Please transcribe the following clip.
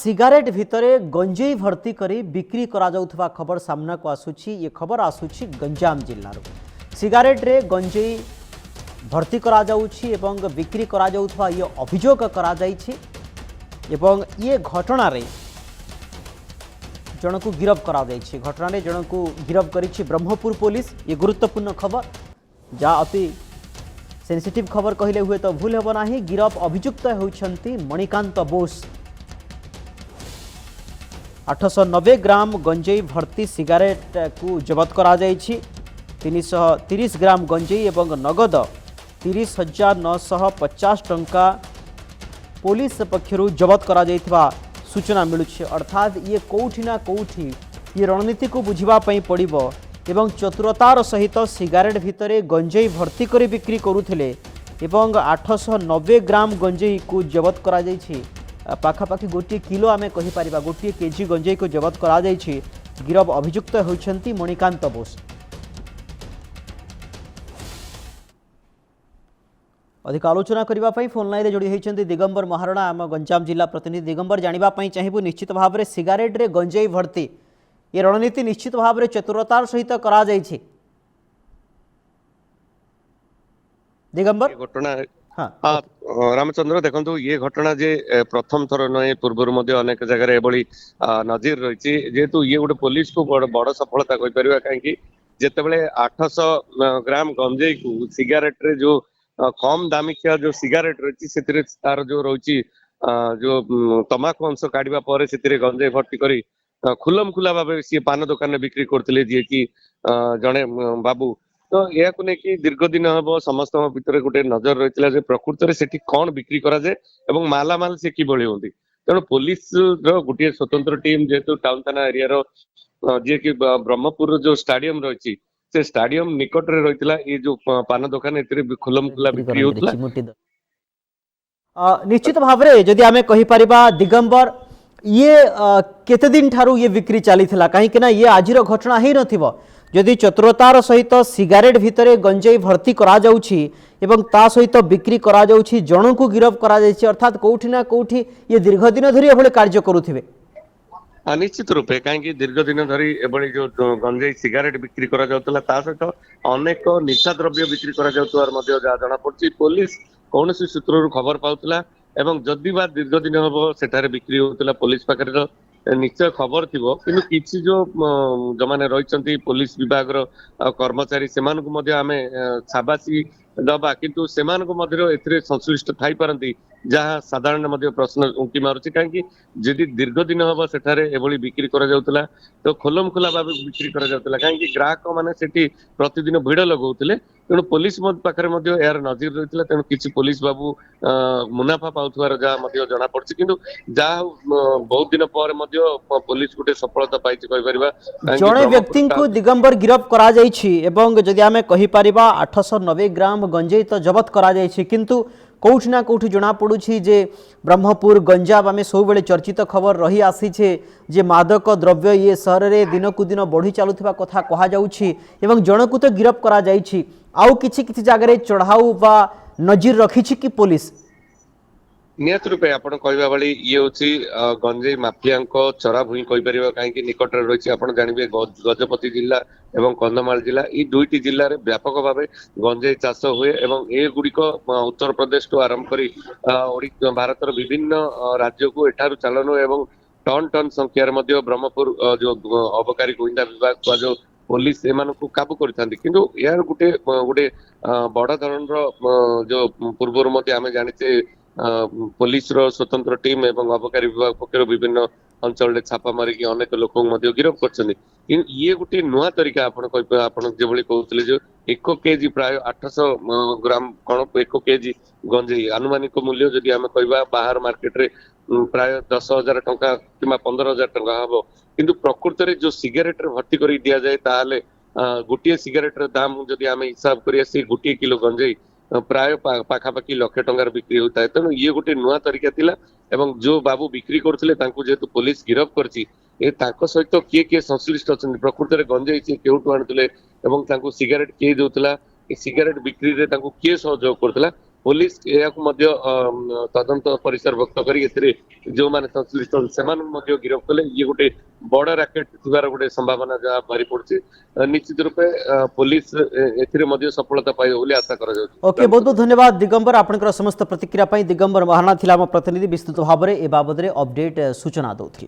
Cigarette भितरे गंजेई भर्ती करी बिक्री करा जाउथबा खबर सामना को आसुछि। ये खबर आसुछि गंजाम जिल्लारो। सिगारेट रे गंजेई भर्ती करा जाउछि एवं बिक्री करा जाउथबा ये अभियोग करा जाइछि एवं ये घटना रे जनकु गिरफ करा जाइछि। घटना रे जनकु गिरफ करिछि ब्रह्मपुर पुलिस। ये गुरुत्वपूर्ण खबर जा अति सेंसिटिव खबर कहले हुए तो भूल हेब नाही। गिरफ अभियुक्त होउछंती मणिकांत बोस। 890 ग्राम गंजेई भर्ती सिगारेट को जबत करा जाइछि। 330 ग्राम गंजेई एवं नगद 30,950 टंका पुलिस पक्षरु जबत करा जाइथिबा सूचना मिलुछि। अर्थात ये कोठी ना कोठी ये रणनीति को बुझिबा पई पड़िबो एवं चतुरतार सहित सिगारेट भितरे गंजेई भर्ती करी बिक्री करुथिले एवं 890 ग्राम गंजेई को जबत करा जाइछि। पाखापाखि गोटे किलो आमे कहि परिबा गोटे केजी गंजेई को जबत करा जाइछि। गिरफ अभियुक्त होइछंती मणिकांत बोस। अधिक आलोचना करबा पई फोन लाइन रे जोड़ी होइछंती दिगंबर महाराणा आम गंजाम जिला प्रतिनिधि। दिगंबर जानिबा पई चाहिबु निश्चित भाव रे सिगारेट रे गंजेई भर्ती ये रणनीति निश्चित भाव रे चतुरतार सहित करा जाइछि। दिगंबर घटना हाँ रामचंद्र देखो ये घटना जे प्रथम थर नए पूर्व अनेक जगह एभली नजीर रही जेहेतु ये गोटे पुलिस को बड़ सफलता कहीपर कहीं जितेबले 800 ग्राम गंजेई को सिगारेट रे जो कम दामिकिया जो सिगारेट रही तार जो रही जो तमाकू अंश काढ़ा पर गंजेई भर्ती करी खुलम खुला भाव सी पान दुकान में बिक्री करते जी कि जड़े बाबू तो यह लेकिन दीर्घ दिन हम समस्त भितर गोटे नजर रही प्रकृत में सेठी कौन बिक्री करा जाए एवं मालामाल से किभली होती तेणु पुलिस गोटे स्वतंत्र टीम जेहेतु टाउन थाना एरिया जी कि ब्रह्मपुर जो स्टाडियम रही से स्टाडियम निकट में रही ये जो पान दुकान खुलम खुला बिक्री होता निश्चित भाव में जदि आमे कहि परिबा दिगंबर ये केते दिन ठारू ये बिक्री चली कहीं ना ये आजिर घटना ही नथिबो। जदि चतुरतार सहित सिगारेट भितरे गंजेई भर्ती करा जाउछि एवं ता सहित बिक्री करा जाउछि जणु को गिरफ करा जाइछि अर्थात कोठी ना कोठी ये दीर्घ दिन धरि एभले कार्य करूथिबे। निश्चित रूपे कहीं दीर्घ दिन धरी एभली जो गंजेई सिगारेट बिक्री करा जाउतला ता सहित अनेक निशा द्रव्य बिक्री करा जाउतवार मध्ये जना पड़छि। पुलिस कौन सूत्रु खबर पाउतला एवं जदि बा दीर्घ दिन हम सेठारे बिक्री होतला पुलिस पाखरे निश्चय खबर थिबो किंतु किछि जो जो माने रहिसंती पुलिस विभाग रो कर्मचारी सेमान को मध्ये आमे छाबासी दबा किंतु सेमान को मध्ये एथिरे संश्लिष्ट थाई परंती जहाँ साधारण मध्ये प्रश्न उंकी मारुछि कहीं जदि दीर्घ दिन हम सेठारे एभली बिक्री करा जाउतला तो खोलम खोला भाव बिक्री करा जाउतला कहीं ग्राहक माने सेठी प्रतिदिन भिड़ लगौतले तेणु पुलिस पाखरे मध्ये यार नजर रही तेणु किसी पुलिस बाबू मुनाफा पाउथवार जहाँ मध्ये जना पड़छि किंतु जहाँ बहुत दिन पर मध्ये पुलिस गोटे सफलता पाइछि कहि परिबा। जणे व्यक्ति को दिगंबर गिरफ करा जाइछि एवं जदि आमे कहि परिबा 890 ग्राम गंजेई तो जबत करा जाइछि किंतु कोठी ना कोठी जना पड़ुछि जे ब्रह्मपुर गंजाम आमे सब बेले चर्चित खबर रही आसी छे जे मादक द्रव्य ये शहर रे दिन को दिन बढ़ी चालुथिबा कथा कहा जाउछि एवं जनकु तो गिरफ करा जाइछि आउ किछि किछि जगह रे चढ़ाऊ बा नजर रखिछि कि पुलिस नियत रूपे आपण कहबा वाली ये होची गंजेई माफिया चरा भूई कहि परिबा कहीं निकट रे रही आपण जानिबे गजपति जिला एवं कंधमाल जिला ये दुईटी जिले में व्यापक भाव गंजेई चाष हुए एवं ए गुड़िक उत्तर प्रदेश तो आरंभ कर भारतर विभिन्न राज्य को एठारु चालन एवं टन टन संख्यार मध्य ब्रह्मपुर जो अबकारी गुइंदा विभाग जो पुलिस एमान को काबू करथांती किंतु यार गोटे गोटे बड़ धरण जो पूर्व मध्य आमे जानिचे पुलिस रो स्वतंत्र टीम एवं अबकारी विभाग पक्षर विभिन्न अंचल छापा मारिकी अनेक लोक गिरफ कर ये गोटे नुआ तरीका आपण कहते जो 1 केजी प्राय 800 ग्राम कौन 1 केजी गंजेई आनुमानिक मूल्य जदि आम कह बाहर मार्केट रे प्राय 10,000 टंका कि 15,000 टंका हम किंतु प्रकृत में जो सिगारेट रे भर्ती कर दि जाए ताले गोटे सिगारेट रे दाम जदि आम हिसाब करिया गोटे किलो गंजेई प्राय पाखापाखि लक्षे टंकार बिक्री होता है तेणु ये गोटे नुआ तरीका थिला एवं जो बाबू बिक्री करथिले तांकु जेतु पुलिस गिरफ करछि ए तांको सहित किए किए संश्लिष्ट अछन प्रकृत रे गंजेई से केउटु आनथिले एवं तांकु सिगारेट किए देउतला ए सिगारेट बिक्री रे तांकु किए सहयोग करथिला पुलिस ଏହାକୁ ମଧ୍ୟ ତଦନ୍ତ ପରିସରଭୁକ୍ତ କରି ଏଥିରେ ଯେଉଁମାନେ ସଂଶ୍ଳିଷ୍ଟ ସେମାନଙ୍କୁ ମଧ୍ୟ ଗିରଫ କଲେ। ଇଏ ଗୋଟେ ବଡ ରାକେଟ ଥିବାର ଗୋଟେ ସମ୍ଭାବନା ଯାହା ବାହାରି ପଡୁଛି। ନିଶ୍ଚିତ ରୂପେ पुलिस ଏଥିରେ ମଧ୍ୟ ସଫଳତା ପାଇବ ବୋଲି ଆଶା କରାଯାଉଛି। ओके बहुत बहुत धन्यवाद दिगंबर आपनकर समस्त प्रतिक्रिया दिगंबर महाना थिला प्रतिनिधि विस्तृत भाव में ए बाबद अपडेट सूचना दौथि।